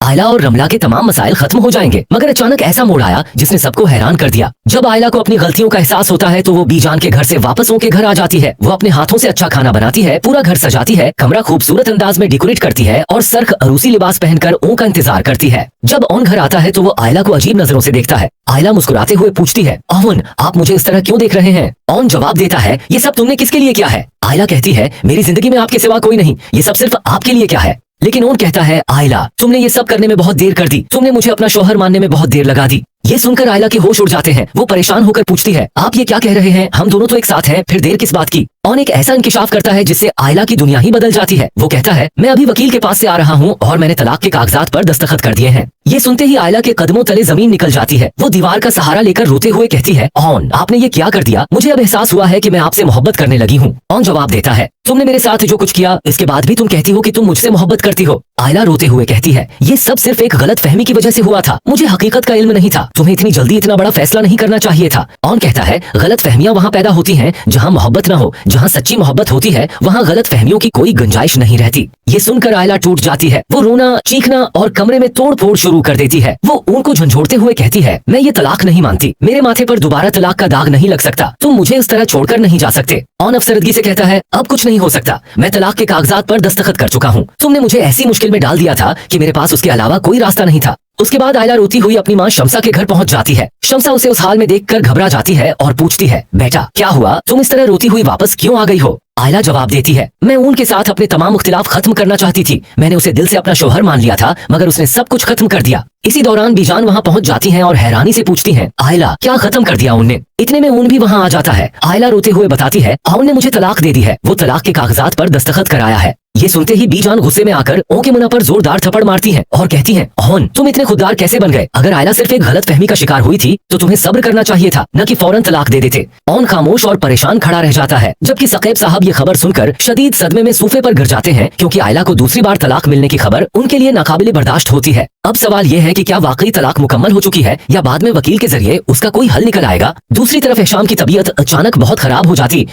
आयला और रमला के तमाम मसाइल खत्म हो जाएंगे, मगर अचानक ऐसा मोड़ आया जिसने सबको हैरान कर दिया। जब आयला को अपनी गलतियों का एहसास होता है तो वो बीजान के घर से वापस के घर आ जाती है। वो अपने हाथों से अच्छा खाना बनाती है, पूरा घर सजाती है, कमरा खूबसूरत अंदाज में डेकोरेट करती है और सर्ख अरूसी लिबास पहनकर ओं का इंतजार करती है। जब ओन घर आता है तो वो आयला को अजीब नजरों से देखता है। आयला मुस्कुराते हुए पूछती है, ओन आप मुझे इस तरह क्यों देख रहे हैं? ओन जवाब देता है, ये सब तुमने किसके लिए किया है? आयला कहती है, मेरी जिंदगी में आपके सिवा कोई नहीं, ये सब सिर्फ आपके लिए क्या है? लेकिन ओन कहता है, आयला तुमने ये सब करने में बहुत देर कर दी, तुमने मुझे अपना शौहर मानने में बहुत देर लगा दी। ये सुनकर आयला के होश उड़ जाते हैं। वो परेशान होकर पूछती है, आप ये क्या कह रहे हैं? हम दोनों तो एक साथ हैं, फिर देर किस बात की? ओन एक ऐसा इंकिशाफ करता है जिससे आयला की दुनिया ही बदल जाती है। वो कहता है, मैं अभी वकील के पास से आ रहा हूँ और मैंने तलाक के कागजात पर दस्तखत कर दिए हैं। ये सुनते ही आयला के कदमों तले जमीन निकल जाती है। वो दीवार का सहारा लेकर रोते हुए कहती है, ओन आपने ये क्या कर दिया? मुझे अब एहसास हुआ है कि मैं आपसे मोहब्बत करने लगी हूँ। ओन जवाब देता है, तुमने मेरे साथ जो कुछ किया इसके बाद भी तुम कहती हो कि तुम मुझसे मोहब्बत करती हो। आयला रोते हुए कहती है, ये सब सिर्फ एक गलत फहमी की वजह से हुआ था, मुझे हकीकत का इल्म नहीं था, तुम्हें इतनी जल्दी इतना बड़ा फैसला नहीं करना चाहिए था। ओन कहता है, गलत फहमियां वहाँ पैदा होती हैं जहाँ मोहब्बत न हो, जहाँ सच्ची मोहब्बत होती है वहाँ गलत फहमियों की कोई गुंजाइश नहीं रहती। ये सुनकर आयला टूट जाती है। वो रोना, चीखना और कमरे में तोड़ फोड़ शुरू कर देती है। वो ऊन को झंझोड़ते हुए कहती है, मैं ये तलाक नहीं मानती, मेरे माथे पर दोबारा तलाक का दाग नहीं लग सकता, तुम मुझे इस तरह छोड़कर नहीं जा सकते। ओन अफसरदगी से कहता है, अब कुछ नहीं हो सकता, मैं तलाक के कागजात पर दस्तखत कर चुका हूँ। तुमने मुझे ऐसी मुश्किल में डाल दिया था कि मेरे पास उसके अलावा कोई रास्ता नहीं था। उसके बाद आयला रोती हुई अपनी माँ शम्सा के घर पहुंच जाती है। शम्सा उसे उस हाल में देखकर घबरा जाती है और पूछती है, बेटा क्या हुआ, तुम इस तरह रोती हुई वापस क्यों आ गई हो? आयला जवाब देती है, मैं ऊन के साथ अपने तमाम इख्तिलाफ खत्म करना चाहती थी। मैंने उसे दिल से अपना शौहर मान लिया था, मगर उसने सब कुछ खत्म कर दिया। इसी दौरान बीजान वहाँ पहुँच जाती हैं और हैरानी से पूछती हैं, आयला क्या खत्म कर दिया उनने? इतने में ऊन भी वहाँ आ जाता है। आयला रोते हुए बताती है, ओन ने मुझे तलाक दे दी है, वो तलाक के कागजात पर दस्तखत कराया है। ये सुनते ही बीजान गुस्से में आकर ओं के मुंह पर जोरदार थप्पड़ मारती हैं और कहती हैं, ओन तुम इतने खुददार कैसे बन गए? अगर आयला सिर्फ एक गलत फहमी का शिकार हुई थी तो तुम्हें सब्र करना चाहिए था, न कि फौरन तलाक दे देते। ओन खामोश और परेशान खड़ा रह जाता है, जबकि सकीब साहब ये खबर सुनकर शदीद सदमे में सूफे पर गिर जाते हैं, क्योंकि आयला को दूसरी बार तलाक मिलने की खबर उनके लिए नाकाबिले बर्दाश्त होती है। अब सवाल ये है कि क्या वाकई तलाक मुकम्मल हो चुकी है या बाद में वकील के जरिए उसका कोई हल निकल आएगा? दूसरी तरफ हिशाम की तबीयत अचानक बहुत खराब हो जाती